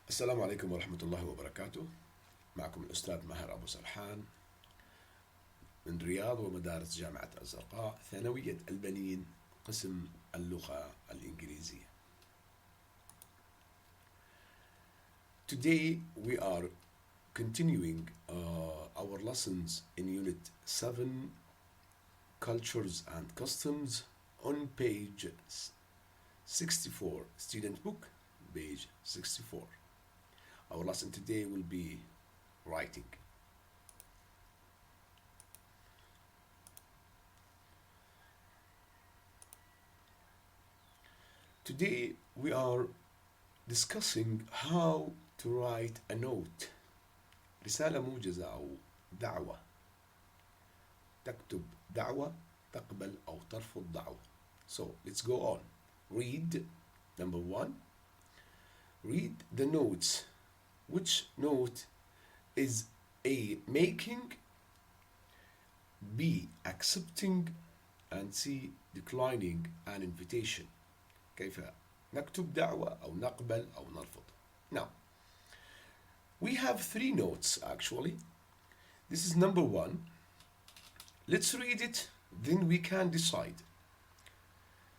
السلام عليكم ورحمة الله وبركاته. معكم الأستاذ ماهر أبو سرحان من رياض ومدارس جامعة الزرقاء، ثانوية البنين، قسم اللغة الإنجليزية. Today we are continuing our lessons in Unit 7, Cultures and Customs, on page 64, student book, page 64. Our lesson today will be writing. Today we are discussing how to write a note. رسالة موجزة أو دعوة. تكتب دعوة، تقبل أو ترفض دعوة. So let's go on. Read. Number one. Read the notes. Which note is A. Making, B. Accepting, and C. Declining an invitation. كيف نكتب دعوة أو نقبل أو نرفض. Now, we have three notes actually. This is number one. Let's read it, then we can decide.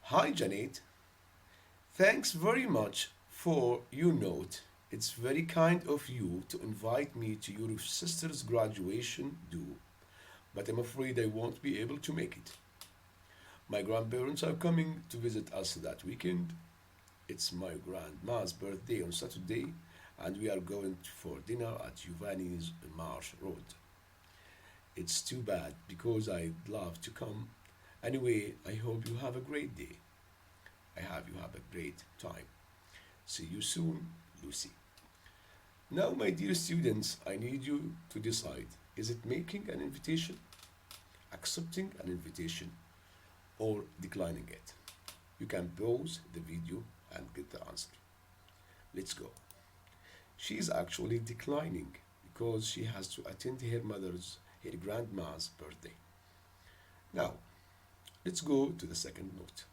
Hi Janet. Thanks very much for your note. It's very kind of you to invite me to your sister's graduation due, but I'm afraid I won't be able to make it. My grandparents are coming to visit us that weekend. It's my grandma's birthday on Saturday, and we are going for dinner at Giovanni's Marsh Road. It's too bad because I'd love to come. Anyway, I hope you have a great day. I hope you have a great time. See you soon, Lucy. Now, my dear students, I need you to decide. Is it making an invitation, accepting an invitation, or declining it? You can pause the video and get the answer. Let's go. She is actually declining because she has to attend her grandma's birthday. Now, let's go to the second note.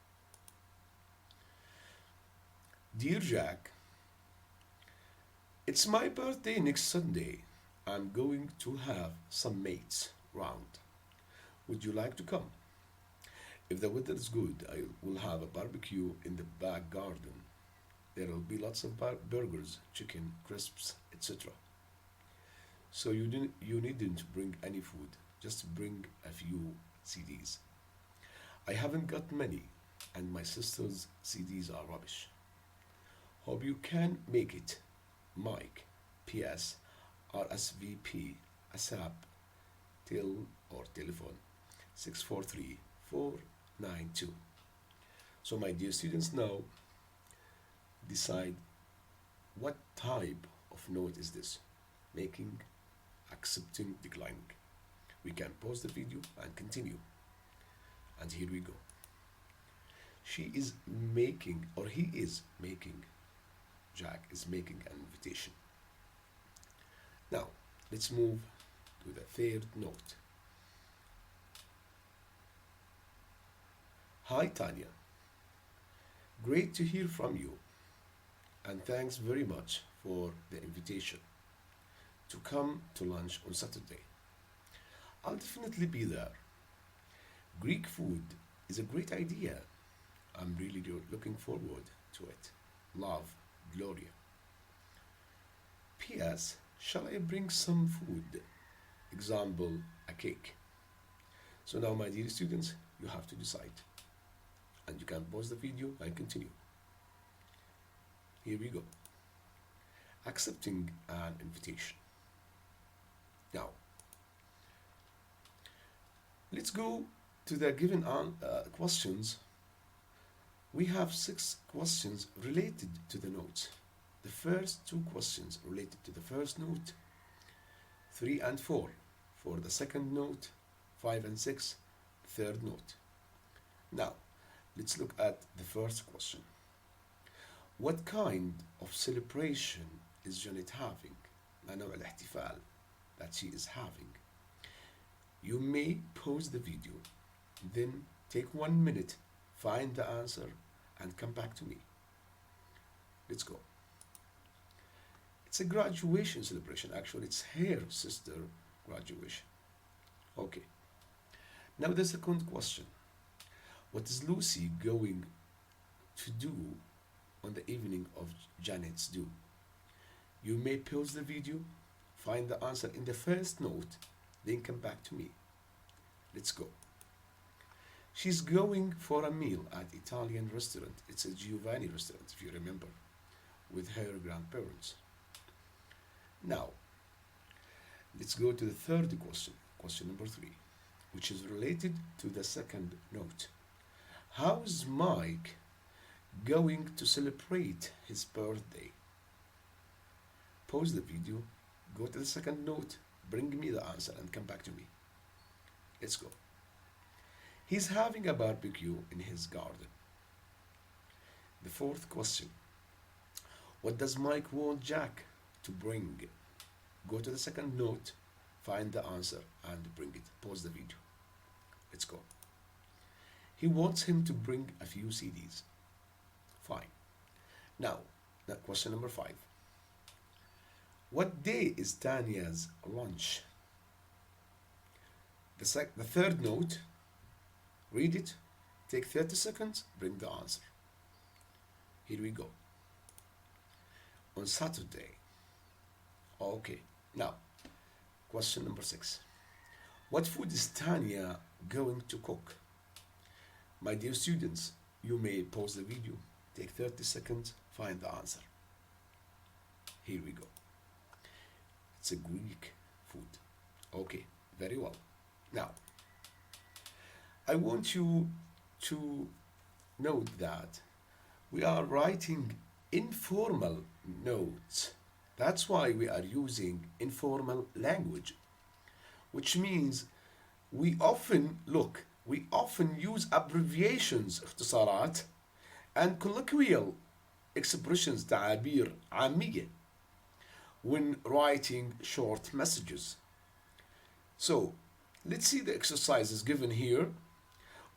Dear Jack, it's my birthday next Sunday. I'm going to have some mates round. Would you like to come? If the weather is good, I will have a barbecue in the back garden. There will be lots of burgers, chicken, crisps, etc. So you needn't bring any food, just bring a few CDs. I haven't got many, and my sister's CDs are rubbish. Hope you can make it. Mike. P.S. RSVP ASAP telephone 643-492. So my dear students, now decide what type of note is this? Making, accepting, declining. We can pause the video and continue. And here we go. She is making, or he is making, Jack is making an invitation. Now, let's move to the third note. Hi Tanya. Great to hear from you, and thanks very much for the invitation to come to lunch on Saturday. I'll definitely be there. Greek food is a great idea. I'm really looking forward to it. Love, Gloria. P.S. Shall I bring some food? Example, a cake. So now, my dear students, you have to decide. And you can pause the video and continue. Here we go. Accepting an invitation. Now, let's go to the given questions. We have 6 questions related to the notes. The first 2 questions related to the first note, 3 and 4 for the second note, 5 and 6, third note. Now, let's look at the first question. What kind of celebration is Janet having? ما نوع الاحتفال that she is having? You may pause the video, then take 1 minute, find the answer, and come back to me. Let's go. It's a graduation celebration. Actually, it's her sister graduation. Okay. Now the second question. What is Lucy going to do on the evening of Janet's due? You may pause the video, find the answer in the first note, then come back to me. Let's go. She's going for a meal at Italian restaurant. It's a Giovanni restaurant, if you remember, with her grandparents. Now, let's go to the third question, question number 3, which is related to the second note. How's Mike going to celebrate his birthday? Pause the video, go to the second note, bring me the answer, and come back to me. Let's go. He's having a barbecue in his garden. The fourth question. What does Mike want Jack to bring? Go to the second note, find the answer, and bring it. Pause the video. Let's go. He wants him to bring a few CDs. Fine. Now, question number 5. What day is Tanya's lunch? The third note, read it, take 30 seconds, bring the answer. Here we go. On Saturday. Okay. Now, question number 6. What food is Tanya going to cook? My dear students, you may pause the video, take 30 seconds, find the answer. Here we go. It's a Greek food. Okay, very well. Now, I want you to note that we are writing informal notes. That's why we are using informal language, which means we often use abbreviations, اختصارات, and colloquial expressions, تعابير عامية, when writing short messages. So, let's see the exercises given here.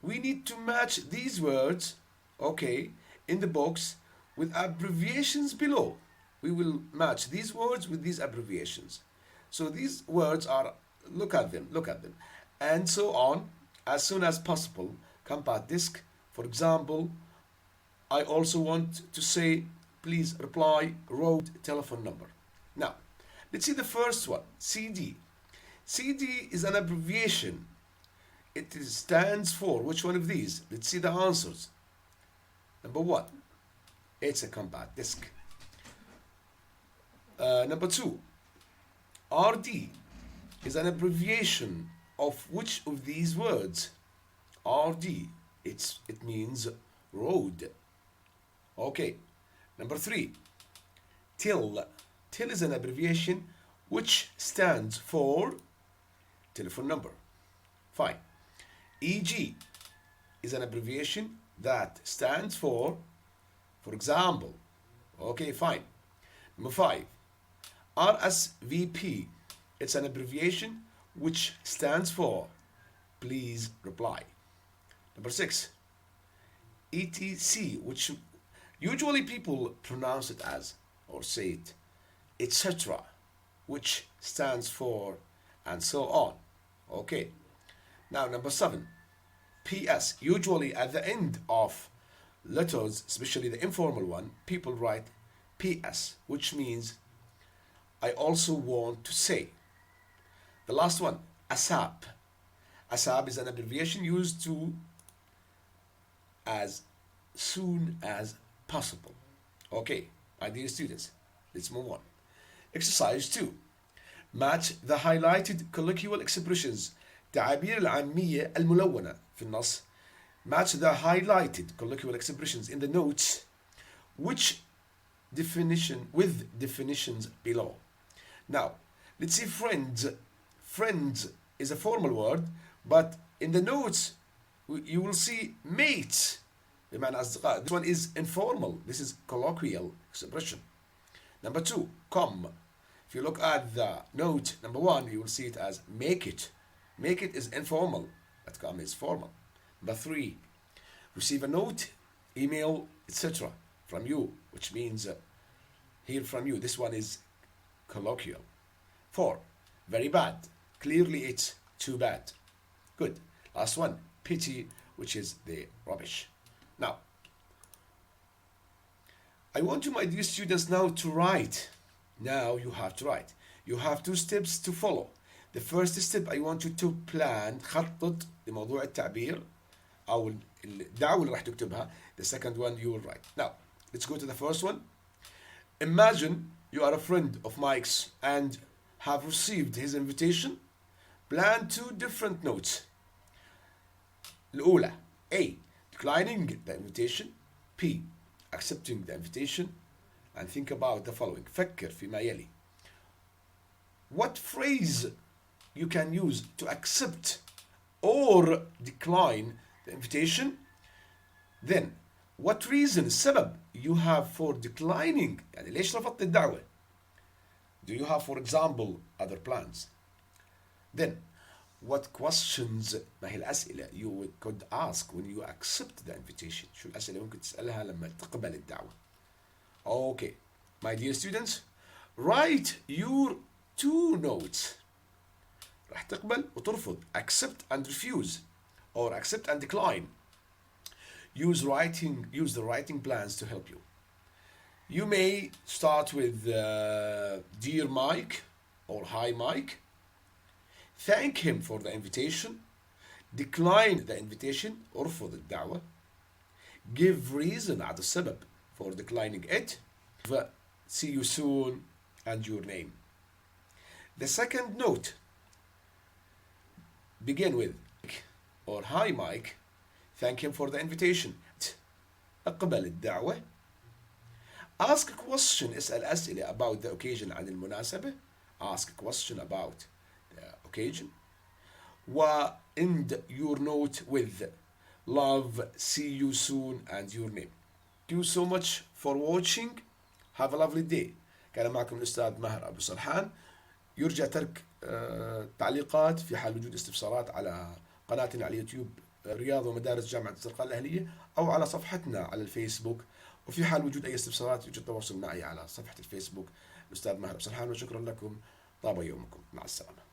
We need to match these words, okay, in the box with abbreviations below. We will match these words with these abbreviations. So these words are, look at them, and so on, as soon as possible. Compat disk, for example, I also want to say, please reply, road telephone number. Now, let's see the first one, CD. CD is an abbreviation. It stands for which one of these? Let's see the answers. Number 1, it's a compact disc. Number 2, RD is an abbreviation of which of these words? RD, it means road. Okay. Number 3, TIL. TIL is an abbreviation which stands for telephone number. Fine. EG is an abbreviation that stands for example. Okay, fine. Number 5, RSVP. It's an abbreviation which stands for please reply. Number 6, ETC, which usually people pronounce it as or say it, etc., which stands for and so on. Okay. Now, number 7, PS. Usually at the end of letters, especially the informal one, people write PS, which means I also want to say. The last one, ASAP. ASAP is an abbreviation used to as soon as possible. Okay, my dear students, let's move on. Exercise 2. Match the highlighted colloquial expressions. تعابير العامية الملونة في النص. Match the highlighted colloquial expressions in the notes with definitions below. Now, let's see friends. Friends is a formal word, but in the notes you will see mates. بمعنى أصدقاء. This one is informal. This is colloquial expression. Number 2, come. If you look at the note, number 1, you will see it as make it. Make it is informal, but come is formal. Number 3, receive a note, email, etc. from you, which means hear from you. This one is colloquial. 4. Very bad. Clearly it's too bad. Good. Last one. Pity, which is the rubbish. Now, I want you, my dear students, now to write. Now you have to write. You have 2 steps to follow. The first step, I want you to plan, خطط لموضوع التعبير أو الدعوة اللي راح تكتبها. The second one you will write. Now, let's go to the first one. Imagine you are a friend of Mike's and have received his invitation. Plan 2 different notes. الأولى A. Declining the invitation. B. Accepting the invitation. And think about the following. فكر فيما يلي. What phrase you can use to accept or decline the invitation? Then, what reason, السبب you have for declining, يعني ليش رفضت الدعوة? Do you have, for example, other plans? Then, what questions, ما هي الأسئلة you could ask when you accept the invitation? شو الأسئلة اللي ممكن تسألها لما تقبل الدعوة? Okay, my dear students, write your 2 notes. راح تقبل وترفض. Accept and refuse, or accept and decline. Use the writing plans to help you. You may start with Dear Mike or Hi Mike. Thank him for the invitation. Decline the invitation. ارفض الدعوة. Give reason عاد السبب for declining it. See you soon and your name. The second note. Begin with or Hi Mike. Thank him for the invitation. اقبل الدعوة. Ask a question. اسأل أسئلة about the occasion عن المناسبة. Ask a question about the occasion. End your note with love, see you soon and your name. Thank you so much for watching. Have a lovely day. كان معكم الأستاذ ماهر أبو سرحان. يرجى ترك تعليقات في حال وجود استفسارات على قناتنا على يوتيوب رياض ومدارس جامعة الزرقاء الأهلية أو على صفحتنا على الفيسبوك. وفي حال وجود أي استفسارات يرجى التواصل معي على صفحة الفيسبوك الأستاذ ماهر أبو سرحان. وشكرا لكم. طاب يومكم. مع السلامة.